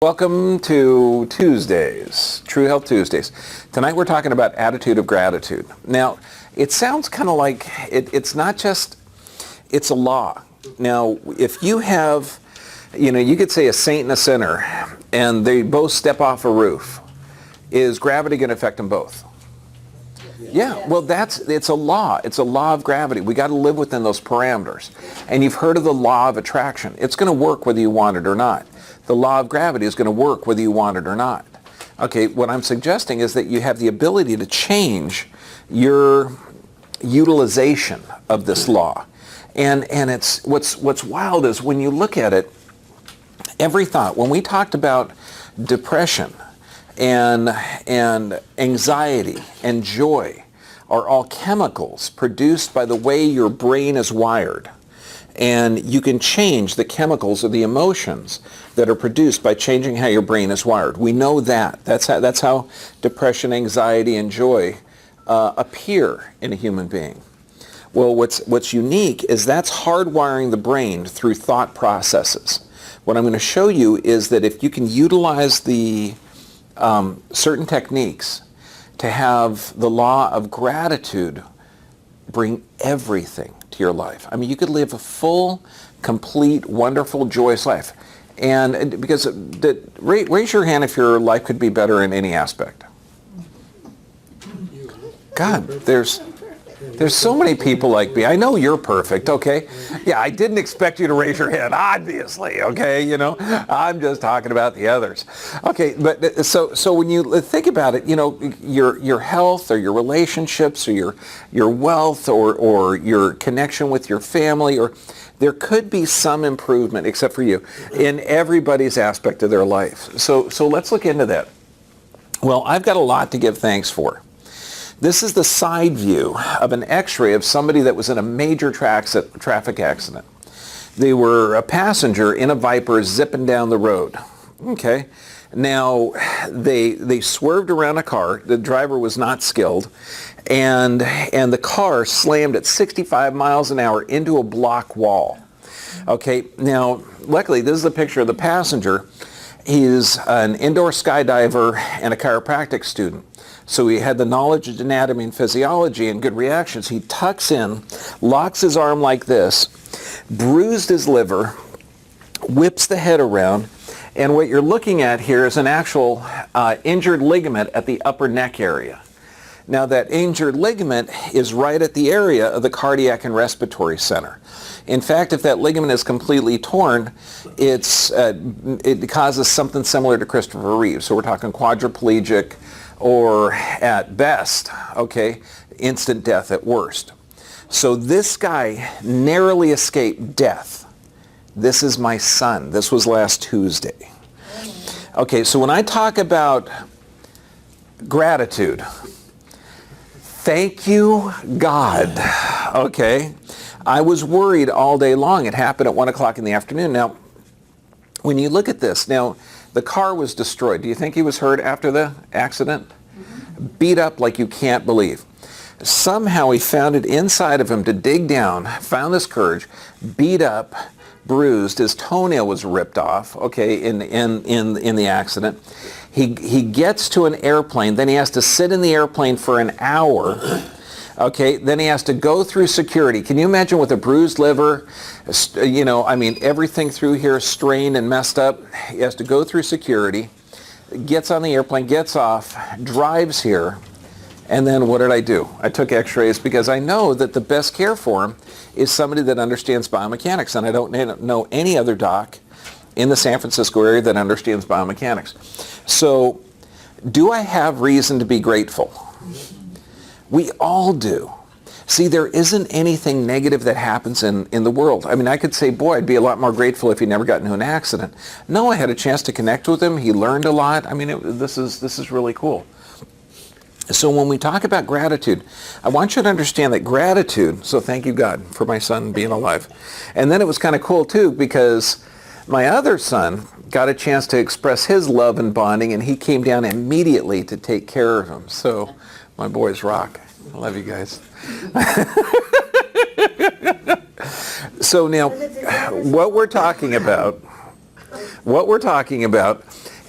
Welcome to Tuesdays, True Health Tuesdays. Tonight we're talking about attitude of gratitude. Now, it sounds kind of like it's not just, it's a law. Now, if you have, you could say a saint and a sinner, and they both step off a roof, is gravity going to affect them both? Yeah, well, it's a law. It's a law of gravity. We got to live within those parameters. And you've heard of the law of attraction. It's going to work whether you want it or not. The law of gravity is going to work whether you want it or not. Okay, what I'm suggesting is that you have the ability to change your utilization of this law. And it's what's wild is when you look at it, every thought, when we talked about depression and anxiety and joy are all chemicals produced by the way your brain is wired. And you can change the chemicals or the emotions that are produced by changing how your brain is wired. We know that. That's how depression, anxiety, and joy appear in a human being. Well, what's unique is that's hardwiring the brain through thought processes. What I'm going to show you is that if you can utilize the certain techniques to have the law of gratitude bring everything to your life. I mean, you could live a full, complete, wonderful, joyous life. And because, raise your hand if your life could be better in any aspect. God, there's so many people like me. I know you're perfect, okay? Yeah, I didn't expect you to raise your hand, obviously, okay? I'm just talking about the others. Okay, but so when you think about it, your health or your relationships or your wealth or your connection with your family, or there could be some improvement, except for you, in everybody's aspect of their life. So let's look into that. Well, I've got a lot to give thanks for. This is the side view of an x-ray of somebody that was in a major traffic accident. They were a passenger in a Viper zipping down the road. Okay. Now, they swerved around a car. The driver was not skilled. And the car slammed at 65 miles an hour into a block wall. Okay. Now, luckily, this is a picture of the passenger. He's an indoor skydiver and a chiropractic student. So he had the knowledge of anatomy and physiology and good reactions. He tucks in, locks his arm like this, bruised his liver, whips the head around, and what you're looking at here is an actual injured ligament at the upper neck area. Now that injured ligament is right at the area of the cardiac and respiratory center. In fact, if that ligament is completely torn, it causes something similar to Christopher Reeve. So we're talking quadriplegic, or at best, okay, instant death at worst. So this guy narrowly escaped death. This is my son. This was last Tuesday. Okay, so when I talk about gratitude, thank you, God. Okay, I was worried all day long. It happened at 1 o'clock in the afternoon. Now, when you look at this, now, the car was destroyed. Do you think he was hurt after the accident? Mm-hmm. Beat up like you can't believe. Somehow he found it inside of him to dig down, found this courage, beat up, bruised. His toenail was ripped off, okay, in the accident. He gets to an airplane, then he has to sit in the airplane for an hour. Okay, then he has to go through security. Can you imagine with a bruised liver, everything through here strained and messed up? He has to go through security, gets on the airplane, gets off, drives here, and then what did I do? I took x-rays because I know that the best care for him is somebody that understands biomechanics, and I don't know any other doc in the San Francisco area that understands biomechanics. So, do I have reason to be grateful? We all do. See, there isn't anything negative that happens in the world. I mean, I could say, boy, I'd be a lot more grateful if he never got into an accident. No, I had a chance to connect with him. He learned a lot. I mean, this is really cool. So when we talk about gratitude, I want you to understand that gratitude, so thank you, God, for my son being alive. And then it was kind of cool, too, because my other son got a chance to express his love and bonding, and he came down immediately to take care of him. So my boys rock. I love you guys. So now, what we're talking about What we're talking about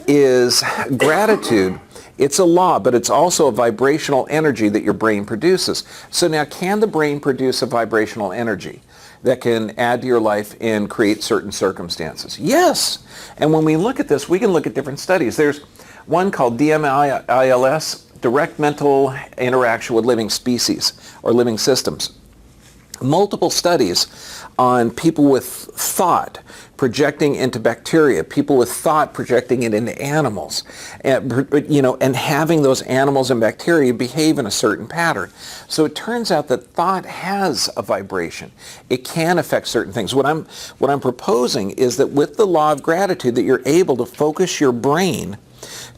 is gratitude. It's a law, but it's also a vibrational energy that your brain produces. So now, can the brain produce a vibrational energy that can add to your life and create certain circumstances? Yes. And when we look at this, we can look at different studies. There's one called DMILS, Direct Mental Interaction with Living Species or Living Systems. Multiple studies on people with thought projecting into bacteria, people with thought projecting it into animals, and having those animals and bacteria behave in a certain pattern. So it turns out that thought has a vibration. It can affect certain things. What I'm proposing is that with the law of gratitude, that you're able to focus your brain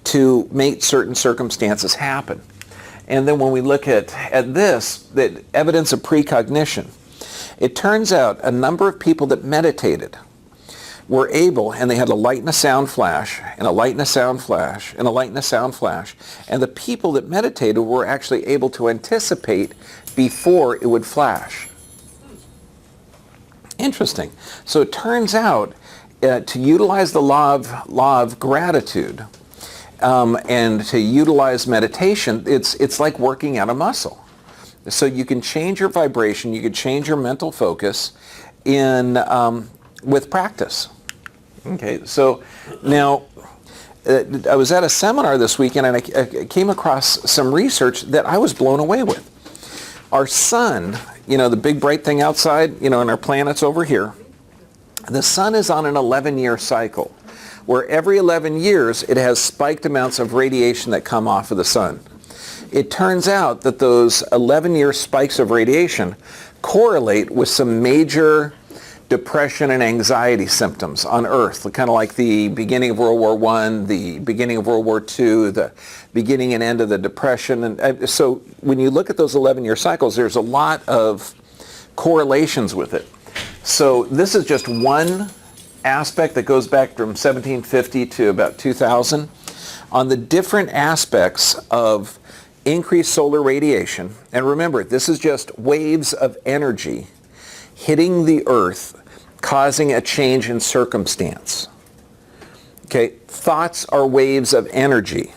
to make certain circumstances happen. And then when we look at this, the evidence of precognition, it turns out a number of people that meditated were able, and they had a light and a sound flash, and a light and a sound flash, and a light and a sound flash, and the people that meditated were actually able to anticipate before it would flash. Interesting. So it turns out to utilize the law of gratitude, and to utilize meditation, it's like working out a muscle. So you can change your vibration, you can change your mental focus with practice. Okay, so now I was at a seminar this weekend and I came across some research that I was blown away with. Our sun, the big bright thing outside, and our planet's over here, the sun is on an 11-year cycle, where every 11 years it has spiked amounts of radiation that come off of the sun. It turns out that those 11-year spikes of radiation correlate with some major depression and anxiety symptoms on Earth, kind of like the beginning of World War I, the beginning of World War II, the beginning and end of the Depression. And so when you look at those 11-year cycles, there's a lot of correlations with it. So this is just one aspect that goes back from 1750 to about 2000 on the different aspects of increased solar radiation. And remember, this is just waves of energy hitting the Earth, causing a change in circumstance. Okay, thoughts are waves of energy.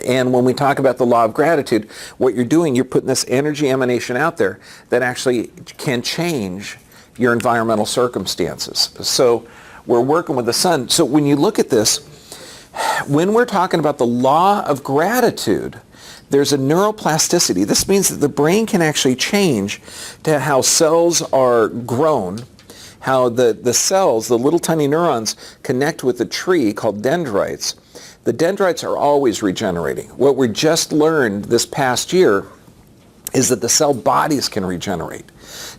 And when we talk about the law of gratitude, what you're doing, you're putting this energy emanation out there that actually can change your environmental circumstances. So we're working with the sun. So when you look at this, when we're talking about the law of gratitude, there's a neuroplasticity. This means that the brain can actually change to how cells are grown, how the cells, the little tiny neurons, connect with a tree called dendrites. The dendrites are always regenerating. What we just learned this past year is that the cell bodies can regenerate.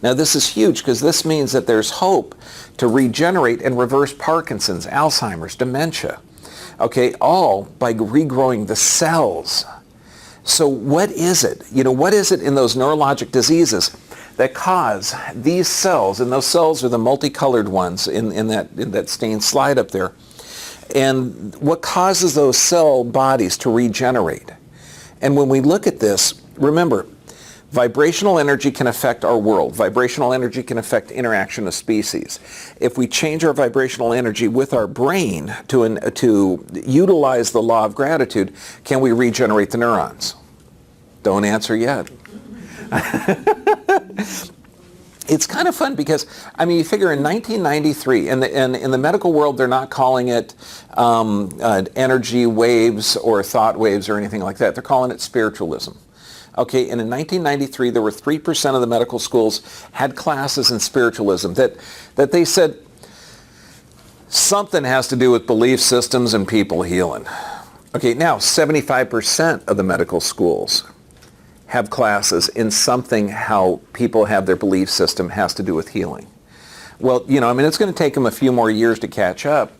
Now this is huge because this means that there's hope to regenerate and reverse Parkinson's, Alzheimer's, dementia. Okay, all by regrowing the cells. So what is it? What is it in those neurologic diseases that cause these cells, and those cells are the multicolored ones in that stained slide up there, and what causes those cell bodies to regenerate? And when we look at this, remember, vibrational energy can affect our world. Vibrational energy can affect interaction of species. If we change our vibrational energy with our brain to utilize the law of gratitude, can we regenerate the neurons? Don't answer yet. It's kind of fun because, you figure in 1993, and in the medical world, they're not calling it energy waves or thought waves or anything like that. They're calling it spiritualism. Okay, and in 1993, there were 3% of the medical schools had classes in spiritualism that they said something has to do with belief systems and people healing. Okay, now 75% of the medical schools have classes in something how people have their belief system has to do with healing. Well, it's going to take them a few more years to catch up.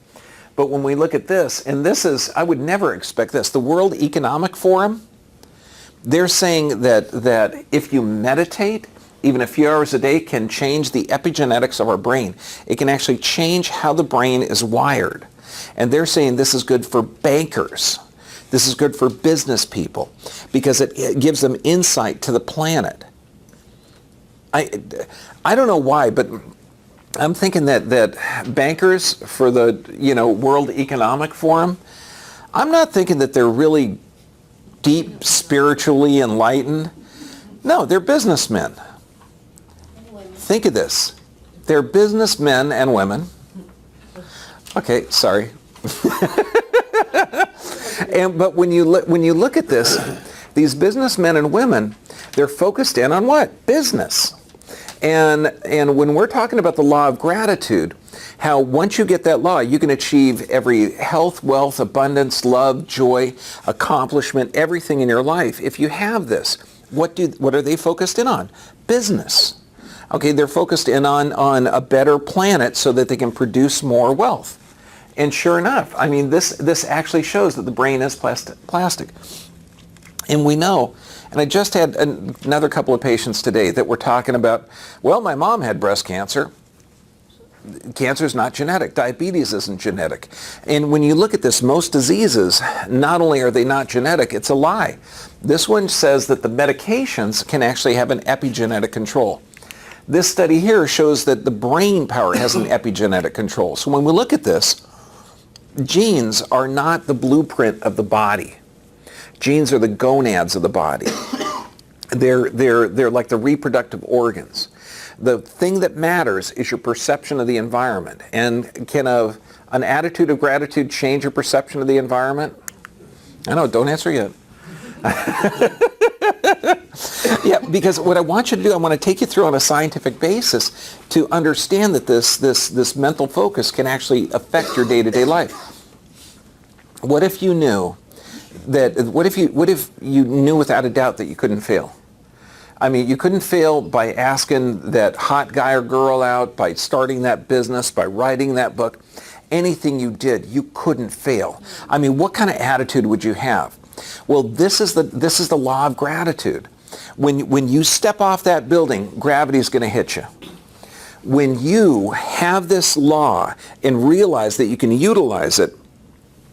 But when we look at this, and this is, I would never expect this, the World Economic Forum, they're saying that if you meditate, even a few hours a day, can change the epigenetics of our brain. It can actually change how the brain is wired. And they're saying this is good for bankers. This is good for business people because it gives them insight to the planet. I don't know why, but I'm thinking that bankers for the, World Economic Forum, I'm not thinking that they're really deep spiritually enlightened. No, they're businessmen. Think of this. They're businessmen and women. Okay, sorry. But when you look at this, these businessmen and women, they're focused in on what? Business. And when we're talking about the law of gratitude, how once you get that law, you can achieve every health, wealth, abundance, love, joy, accomplishment, everything in your life. If you have this, what are they focused in on? Business. Okay, they're focused in on a better planet so that they can produce more wealth. And sure enough, I mean, this actually shows that the brain is plastic. And we know, and I just had another couple of patients today that were talking about, well, my mom had breast cancer. Cancer is not genetic. Diabetes isn't genetic. And when you look at this, most diseases, not only are they not genetic, it's a lie. This one says that the medications can actually have an epigenetic control. This study here shows that the brain power has an epigenetic control. So when we look at this, genes are not the blueprint of the body. Genes are the gonads of the body. They're like the reproductive organs. The thing that matters is your perception of the environment. And can an attitude of gratitude change your perception of the environment? I know, don't answer yet. Yeah, because what I want you to do, I want to take you through on a scientific basis to understand that this mental focus can actually affect your day-to-day life. What if you knew what if you knew without a doubt that you couldn't fail? I mean, you couldn't fail by asking that hot guy or girl out, by starting that business, by writing that book. Anything you did, you couldn't fail. I mean, what kind of attitude would you have? Well, this is the law of gratitude. When you step off that building, gravity is going to hit you. When you have this law and realize that you can utilize it,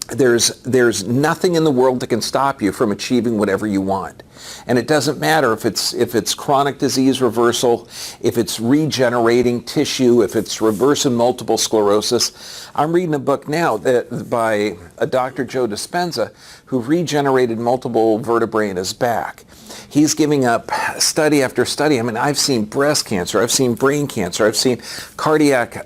there's nothing in the world that can stop you from achieving whatever you want. And it doesn't matter if it's chronic disease reversal, if it's regenerating tissue, if it's reversing multiple sclerosis. I'm reading a book now by a Dr. Joe Dispenza, who regenerated multiple vertebrae in his back. He's giving up study after study. I mean, I've seen breast cancer, I've seen brain cancer, I've seen cardiac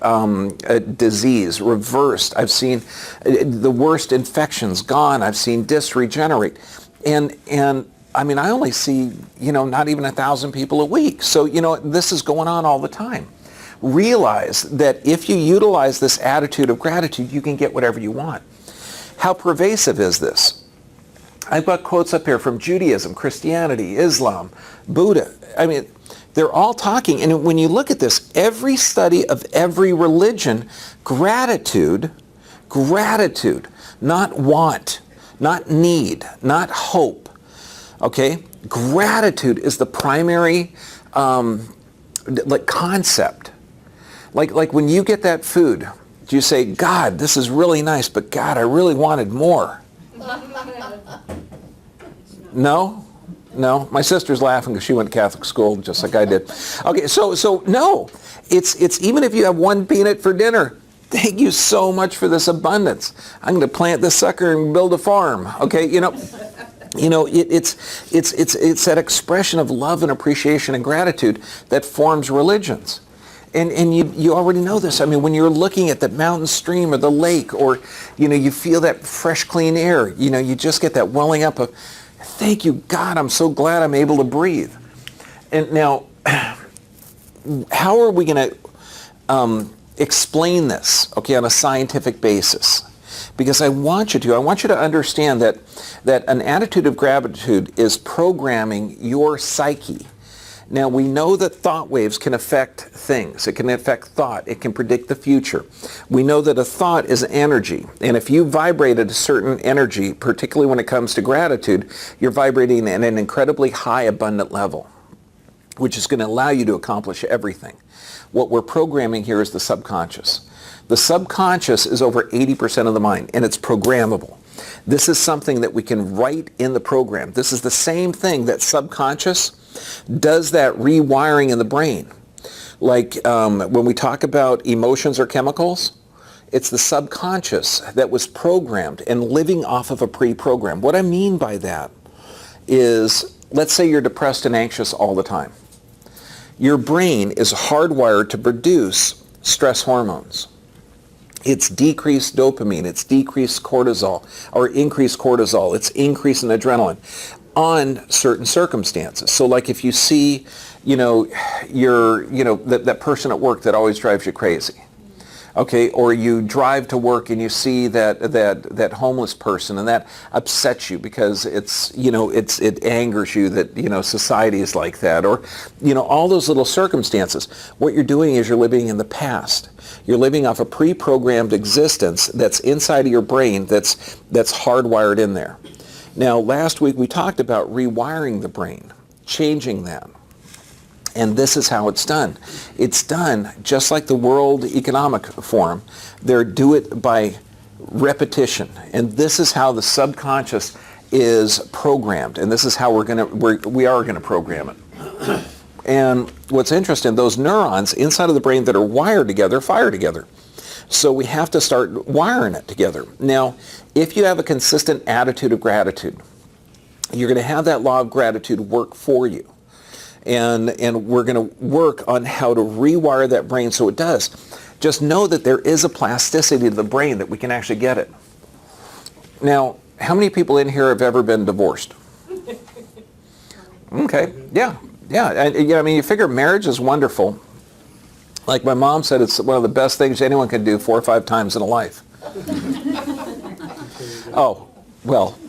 disease reversed, I've seen the worst infections gone, I've seen discs regenerate. And I mean, I only see, not even 1,000 people a week. So, this is going on all the time. Realize that if you utilize this attitude of gratitude, you can get whatever you want. How pervasive is this? I've got quotes up here from Judaism, Christianity, Islam, Buddha. I mean, they're all talking. And when you look at this, every study of every religion, gratitude, not want, not need, not hope. Okay? Gratitude is the primary concept. Like when you get that food, do you say, God, this is really nice, but God, I really wanted more? No? My sister's laughing because she went to Catholic school just like I did. Okay, so no. It's even if you have one peanut for dinner, thank you so much for this abundance. I'm going to plant this sucker and build a farm. Okay, it's that expression of love and appreciation and gratitude that forms religions. And you already know this. I mean, when you're looking at the mountain stream or the lake, or, you feel that fresh, clean air, you just get that welling up of, thank you, God, I'm so glad I'm able to breathe. And now, how are we going to explain this, okay, on a scientific basis? Because I want you to understand that an attitude of gratitude is programming your psyche. Now, we know that thought waves can affect things. It can affect thought. It can predict the future. We know that a thought is energy. And if you vibrate at a certain energy, particularly when it comes to gratitude, you're vibrating at an incredibly high, abundant level, which is going to allow you to accomplish everything. What we're programming here is the subconscious. The subconscious is over 80% of the mind, and it's programmable. This is something that we can write in the program. This is the same thing that subconscious does, that rewiring in the brain. Like when we talk about emotions or chemicals, it's the subconscious that was programmed and living off of a pre-program. What I mean by that is, let's say you're depressed and anxious all the time. Your brain is hardwired to produce stress hormones. It's decreased dopamine, it's decreased cortisol, or increased cortisol, it's increase in adrenaline on certain circumstances. So like if you see, that person at work that always drives you crazy. Okay, or you drive to work and you see that homeless person, and that upsets you because it angers you that society is like that, or all those little circumstances. What you're doing is you're living in the past. You're living off a pre-programmed existence that's inside of your brain that's hardwired in there. Now, last week we talked about rewiring the brain, changing that. And this is how it's done. It's done just like the World Economic Forum. They do it by repetition. And this is how the subconscious is programmed. And this is how we are going to program it. And what's interesting, those neurons inside of the brain that are wired together fire together. So we have to start wiring it together. Now, if you have a consistent attitude of gratitude, you're going to have that law of gratitude work for you. And we're going to work on how to rewire that brain so it does. Just know that there is a plasticity to the brain that we can actually get it. Now, how many people in here have ever been divorced? Okay, yeah. I mean, you figure marriage is wonderful. Like my mom said, it's one of the best things anyone can do 4 or 5 times in a life. Oh, well.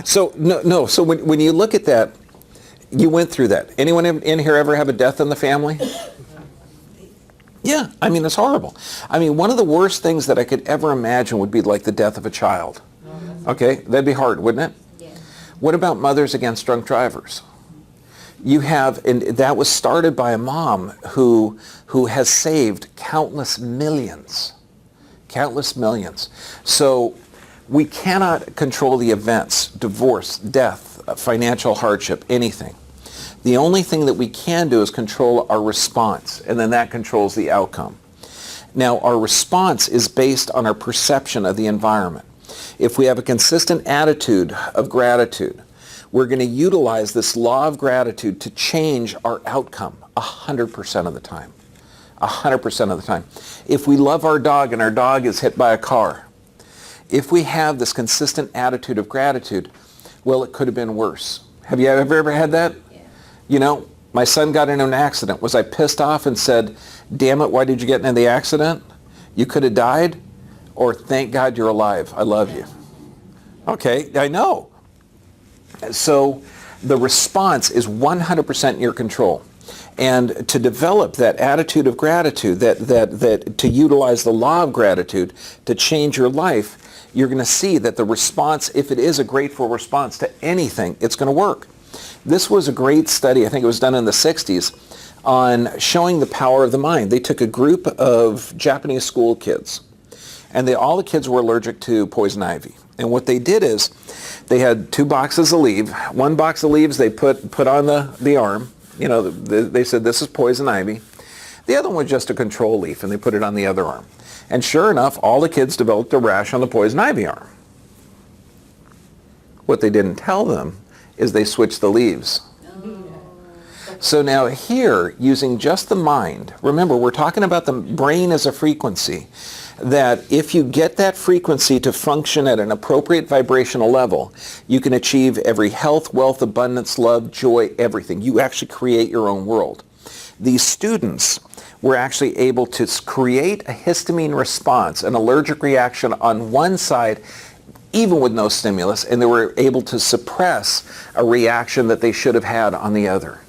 So, no. So when you look at that, you went through that. Anyone in here ever have a death in the family? Yeah, I mean, it's horrible. I mean, one of the worst things that I could ever imagine would be like the death of a child. Okay, that'd be hard, wouldn't it? Yeah. What about mothers against drunk drivers? You have, and that was started by a mom who has saved countless millions. So we cannot control the events, divorce, death, financial hardship, anything. The only thing that we can do is control our response, and then that controls the outcome. Now, our response is based on our perception of the environment. If we have a consistent attitude of gratitude, we're going to utilize this law of gratitude to change our outcome 100% of the time. 100% of the time. If we love our dog and our dog is hit by a car, if we have this consistent attitude of gratitude, well, it could have been worse. Have you ever had that? Yeah. My son got into an accident. Was I pissed off and said, damn it, why did you get into the accident? You could have died? Or thank God you're alive. I love you. Okay, I know. So the response is 100% in your control. And to develop that attitude of gratitude, that to utilize the law of gratitude to change your life, you're going to see that the response, if it is a grateful response to anything, it's going to work. This was a great study, I think it was done in the 60s, on showing the power of the mind. They took a group of Japanese school kids, and all the kids were allergic to poison ivy. And what they did is they had 2 boxes of leaves. One box of leaves they put on the arm. They said, this is poison ivy. The other one was just a control leaf, and they put it on the other arm. And sure enough, all the kids developed a rash on the poison ivy arm. What they didn't tell them is they switched the leaves. So now here, using just the mind, remember we're talking about the brain as a frequency, that if you get that frequency to function at an appropriate vibrational level, you can achieve every health, wealth, abundance, love, joy, everything. You actually create your own world. These students were actually able to create a histamine response, an allergic reaction on one side, even with no stimulus, and they were able to suppress a reaction that they should have had on the other.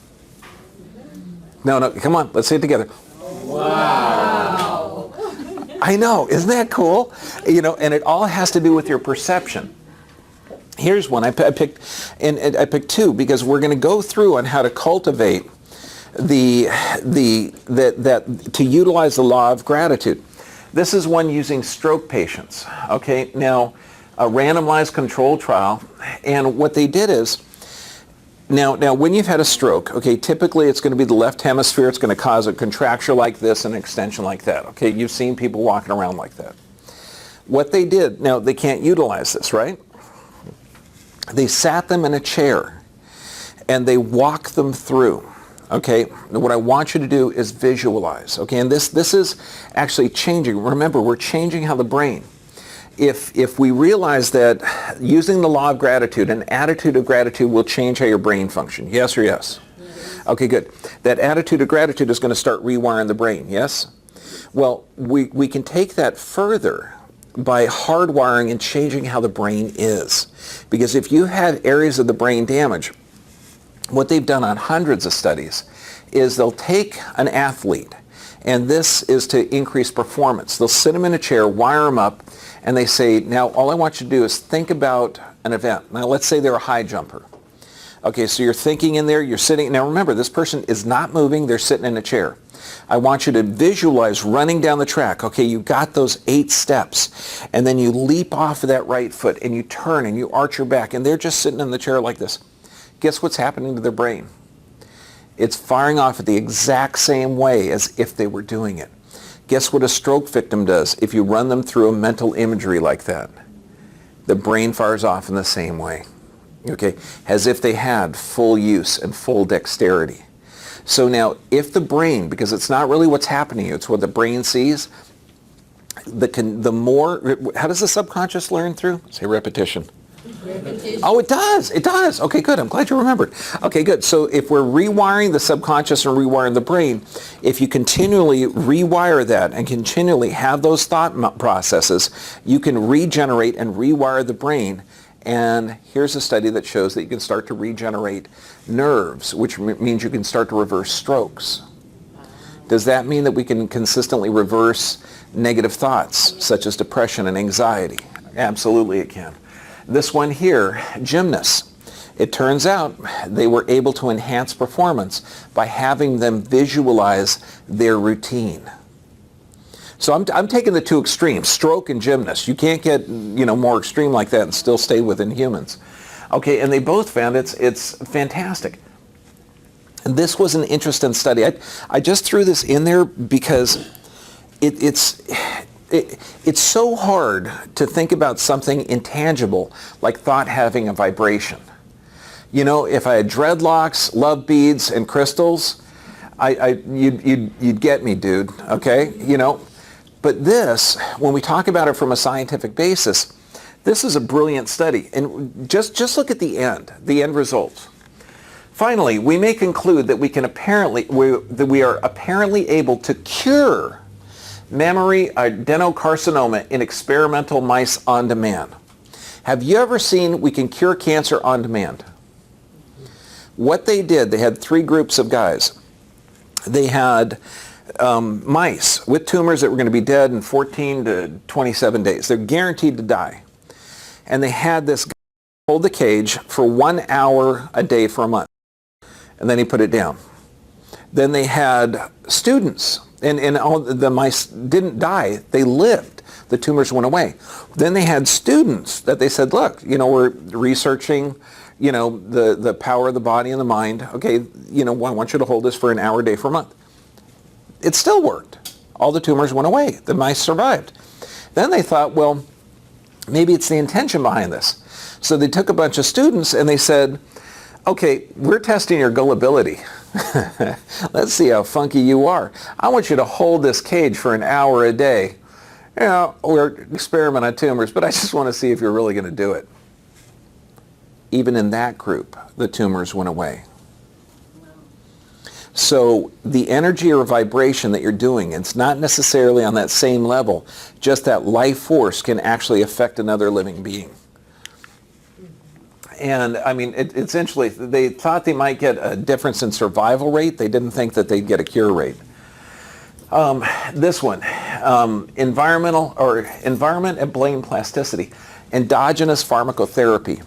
No, come on, let's say it together. Wow. I know, isn't that cool? And it all has to do with your perception. Here's one I picked, and I picked 2 because we're going to go through on how to cultivate to utilize the law of gratitude. This is one using stroke patients. Okay, now a randomized control trial, and what they did is Now, when you've had a stroke, okay, typically it's going to be the left hemisphere. It's going to cause a contracture like this and an extension like that. Okay, you've seen people walking around like that. What they did, now they can't utilize this, right? They sat them in a chair and they walked them through. Okay, what I want you to do is visualize. Okay, and this is actually changing. Remember, we're changing how the brain. If we realize that using the law of gratitude, an attitude of gratitude will change how your brain functions. Yes or yes? Yes. Okay, good. That attitude of gratitude is going to start rewiring the brain. Yes? Well, we can take that further by hardwiring and changing how the brain is. Because if you had areas of the brain damage, what they've done on hundreds of studies is they'll take an athlete, and this is to increase performance. They'll sit them in a chair, wire them up, and they say, now all I want you to do is think about an event. Now let's say they're a high jumper. Okay, so you're thinking in there, you're sitting. Now remember, this person is not moving, they're sitting in a chair. I want you to visualize running down the track. Okay, you got those 8 steps, and then you leap off of that right foot, and you turn, and you arch your back, and they're just sitting in the chair like this. Guess what's happening to their brain? It's firing off the exact same way as if they were doing it. Guess what a stroke victim does if you run them through a mental imagery like that? The brain fires off in the same way, okay, as if they had full use and full dexterity. So now, if the brain, because it's not really what's happening, it's what the brain sees, the more, how does the subconscious learn through? Say repetition. Repetition. Oh, it does. It does. Okay, good. I'm glad you remembered. Okay, good. So if we're rewiring the subconscious and rewiring the brain, if you continually rewire that and continually have those thought processes, you can regenerate and rewire the brain. And here's a study that shows that you can start to regenerate nerves, which means you can start to reverse strokes. Does that mean that we can consistently reverse negative thoughts, such as depression and anxiety? Absolutely it can. This one here, gymnasts. It turns out they were able to enhance performance by having them visualize their routine. So I'm taking the two extremes, stroke and gymnasts. You can't get more extreme like that and still stay within humans. Okay, and they both found it's fantastic. And this was an interesting study. I just threw this in there because it's so hard to think about something intangible like thought having a vibration. You know, if I had dreadlocks, love beads, and crystals, you'd get me, dude, okay? You know, but this, when we talk about it from a scientific basis, this is a brilliant study. And just look at the end results. Finally, we may conclude that we are apparently able to cure mammary adenocarcinoma in experimental mice on demand. Have you ever seen we can cure cancer on demand? What they did, they had 3 groups of guys. They had mice with tumors that were going to be dead in 14 to 27 days. They're guaranteed to die. And they had this guy hold the cage for 1 hour a day for a month. And then he put it down. Then they had students. And all the mice didn't die. They lived. The tumors went away. Then they had students that they said, look, we're researching, the power of the body and the mind. Okay, I want you to hold this for an hour a day for a month. It still worked. All the tumors went away. The mice survived. Then they thought, well, maybe it's the intention behind this. So they took a bunch of students and they said, okay, we're testing your gullibility. Let's see how funky you are. I want you to hold this cage for an hour a day. We're experimenting on tumors, but I just want to see if you're really going to do it. Even in that group, the tumors went away. So the energy or vibration that you're doing, it's not necessarily on that same level, just that life force can actually affect another living being. And I mean, essentially, they thought they might get a difference in survival rate. They didn't think that they'd get a cure rate. This one, environment and brain plasticity, endogenous pharmacotherapy.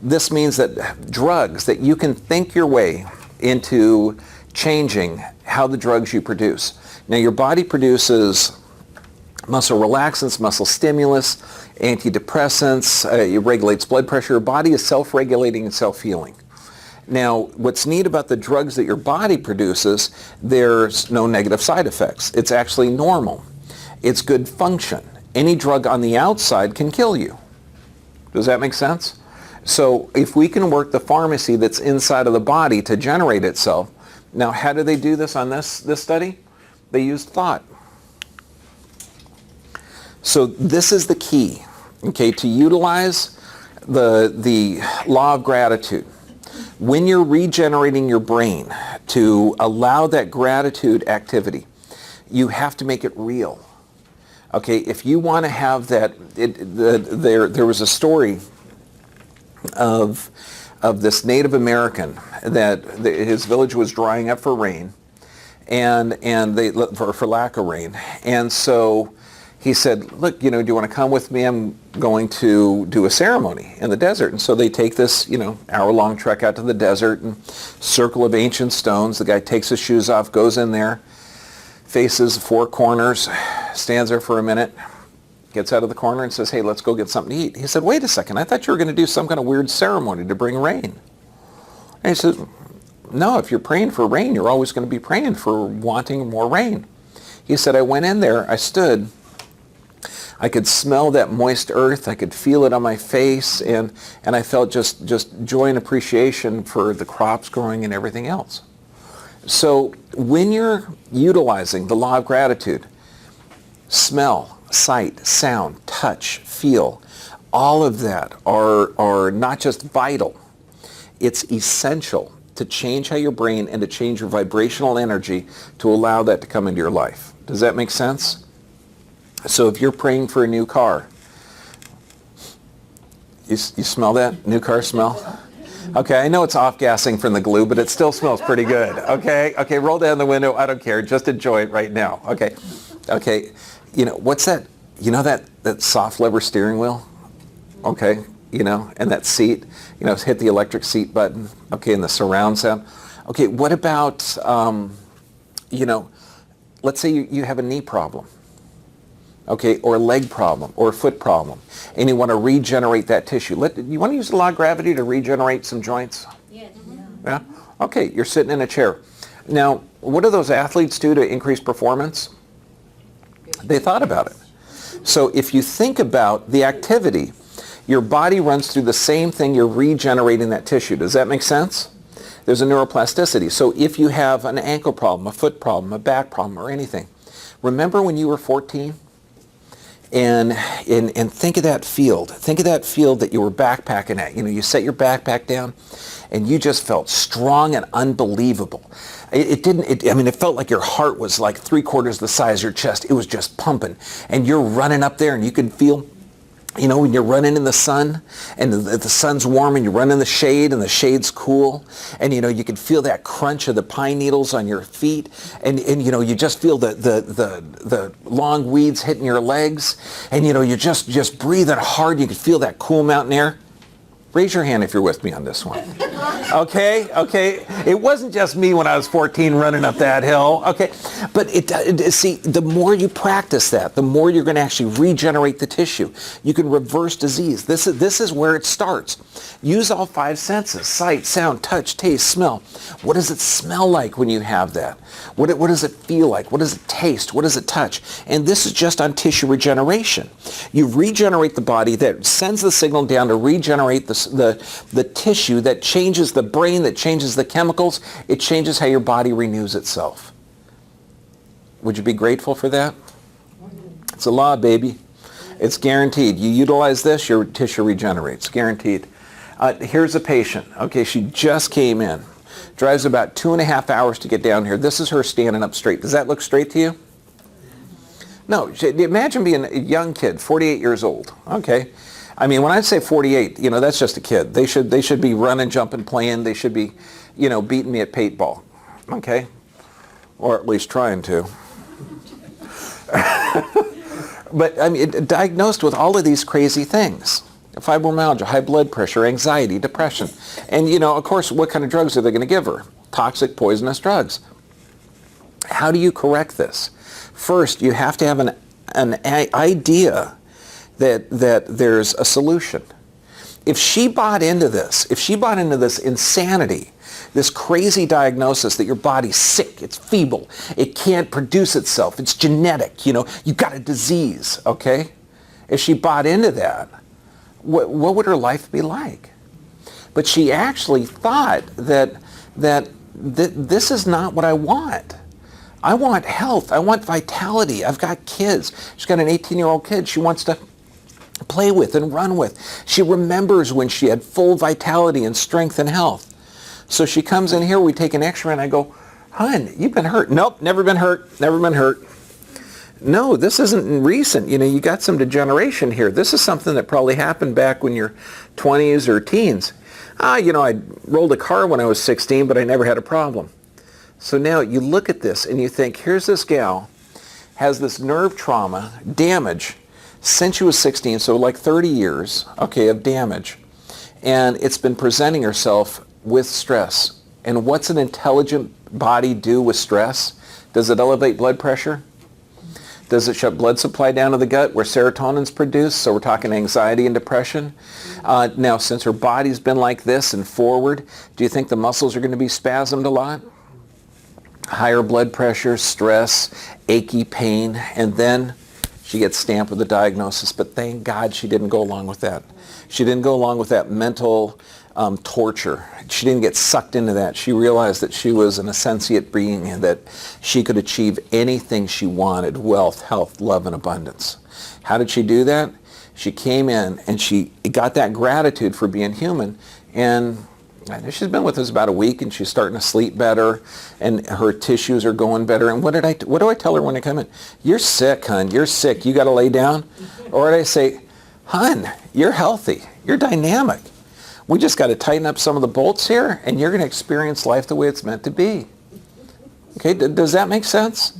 This means that drugs, that you can think your way into changing how the drugs you produce. Now, your body produces muscle relaxants, muscle stimulus, antidepressants, it regulates blood pressure. Your body is self-regulating and self-healing. Now, what's neat about the drugs that your body produces, there's no negative side effects. It's actually normal. It's good function. Any drug on the outside can kill you. Does that make sense? So if we can work the pharmacy that's inside of the body to generate itself. Now, how do they do this on this study? They used thought. So this is the key, okay, to utilize the law of gratitude. When you're regenerating your brain to allow that gratitude activity, you have to make it real. Okay, if you want to have that, there was a story of this Native American that his village was drying up for rain, and they for lack of rain, and so he said, look, do you want to come with me? I'm going to do a ceremony in the desert. And so they take this, hour-long trek out to the desert and circle of ancient stones. The guy takes his shoes off, goes in there, faces four corners, stands there for a minute, gets out of the corner and says, hey, let's go get something to eat. He said, wait a second, I thought you were going to do some kind of weird ceremony to bring rain. And he says, no, if you're praying for rain, you're always going to be praying for wanting more rain. He said, I went in there, I stood, I could smell that moist earth, I could feel it on my face, and I felt just joy and appreciation for the crops growing and everything else. So when you're utilizing the law of gratitude, smell, sight, sound, touch, feel, all of that are not just vital, it's essential to change how your brain and to change your vibrational energy to allow that to come into your life. Does that make sense? So if you're praying for a new car, you smell that? New car smell? Okay, I know it's off-gassing from the glue, but it still smells pretty good. Okay, roll down the window. I don't care. Just enjoy it right now. Okay. What's that? That soft lever steering wheel? Okay, and that seat, hit the electric seat button. Okay, and the surround sound. Okay, what about, let's say you have a knee problem. Okay, or a leg problem, or a foot problem, and you want to regenerate that tissue. You want to use the law of gravity to regenerate some joints? Yes. Yeah? Okay, you're sitting in a chair. Now, what do those athletes do to increase performance? They thought about it. So if you think about the activity, your body runs through the same thing, you're regenerating that tissue. Does that make sense? There's a neuroplasticity. So if you have an ankle problem, a foot problem, a back problem, or anything, remember when you were 14? And think of that field. Think of that field that you were backpacking at. You set your backpack down and you just felt strong and unbelievable. It felt like your heart was like 3/4 the size of your chest. It was just pumping. And you're running up there and you can feel, when you're running in the sun and the sun's warm and you run in the shade and the shade's cool and, you can feel that crunch of the pine needles on your feet and you just feel the long weeds hitting your legs and, you're just breathing hard. You can feel that cool mountain air. Raise your hand if you're with me on this one. Okay. It wasn't just me when I was 14 running up that hill. Okay. But see, the more you practice that, the more you're going to actually regenerate the tissue. You can reverse disease. This is where it starts. Use all five senses: sight, sound, touch, taste, smell. What does it smell like when you have that? What does it feel like? What does it taste? What does it touch? And this is just on tissue regeneration. You regenerate the body, that sends the signal down to regenerate the tissue, that changes the brain, that changes the chemicals. It changes how your body renews itself. Would you be grateful for that? It's a law, baby. It's guaranteed. You utilize this, your tissue regenerates. Guaranteed. Here's a patient. Okay, she just came in. Drives about 2.5 hours to get down here. This is her standing up straight. Does that look straight to you? No. Imagine being a young kid, 48 years old. Okay. When I say 48, that's just a kid. They should be running, jumping, playing. They should be, beating me at paintball. Okay? Or at least trying to. But diagnosed with all of these crazy things: fibromyalgia, high blood pressure, anxiety, depression. And, of course, what kind of drugs are they going to give her? Toxic, poisonous drugs. How do you correct this? First, you have to have an idea that there's a solution. If she bought into this, if she bought into this insanity, this crazy diagnosis that your body's sick, it's feeble, it can't produce itself, it's genetic, you know, you got a disease, okay? If she bought into that, what would her life be like? But she actually thought that this is not what I want. I want health. I want vitality. I've got kids. She's got an 18-year-old kid she wants to play with and run with. She remembers when she had full vitality and strength and health. So she comes in here, we take an x-ray, and I go, "Hun, you've been hurt." "Nope, never been hurt, never been hurt." "No, this isn't recent. You know, you got some degeneration here. This is something that probably happened back when you're 20s or teens." You know, I rolled a car when I was 16, but I never had a problem." So now you look at this and you think, here's this gal, has this nerve trauma, damage, since she was 16, so like 30 years, okay, of damage. And it's been presenting herself with stress. And what's an intelligent body do with stress? Does it elevate blood pressure? Does it shut blood supply down to the gut where serotonin's produced? So we're talking anxiety and depression. Now, since her body's been like this and forward, do you think the muscles are going to be spasmed a lot? Higher blood pressure, stress, achy pain, and then she gets stamped with a diagnosis. But thank God she didn't go along with that. She didn't go along with that mental torture. She didn't get sucked into that. She realized that she was an insentient being and that she could achieve anything she wanted: wealth, health, love, and abundance. How did she do that? She came in and she got that gratitude for being human, and she's been with us about a week, and she's starting to sleep better, and her tissues are going better. And what do I tell her when I come in? "You're sick, hun. You're sick. You got to lay down." Or did I say, "Hun, you're healthy. You're dynamic. We just got to tighten up some of the bolts here, and you're going to experience life the way it's meant to be." Okay, does that make sense?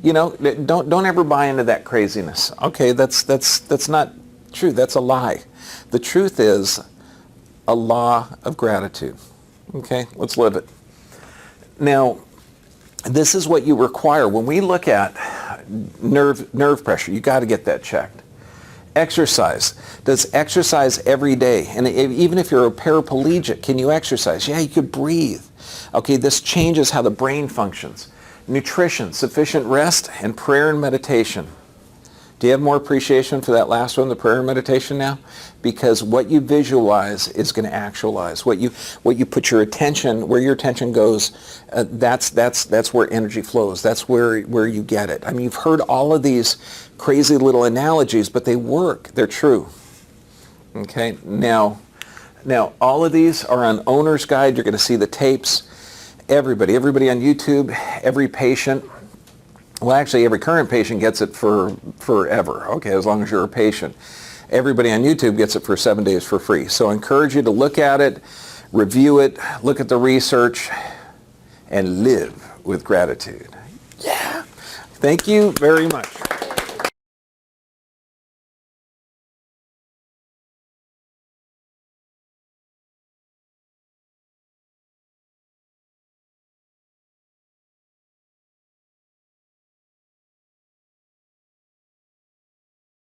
You know, don't ever buy into that craziness. Okay, that's not true. That's a lie. The truth is a law of gratitude. Okay, let's live it. Now, this is what you require. When we look at nerve pressure, you got to get that checked. Exercise. Does exercise every day? And even if you're a paraplegic, can you exercise? Yeah, you could breathe. Okay, this changes how the brain functions. Nutrition, sufficient rest, and prayer and meditation. Do you have more appreciation for that last one, the prayer and meditation now? Because what you visualize is going to actualize. What you put your attention, where your attention goes, that's where energy flows. That's where you get it. I mean, you've heard all of these crazy little analogies, but they work. They're true. Okay, now all of these are on Owner's Guide. You're going to see the tapes. Everybody on YouTube, every patient. Well, actually, every current patient gets it for forever, okay, as long as you're a patient. Everybody on YouTube gets it for 7 days for free. So I encourage you to look at it, review it, look at the research, and live with gratitude. Yeah. Thank you very much.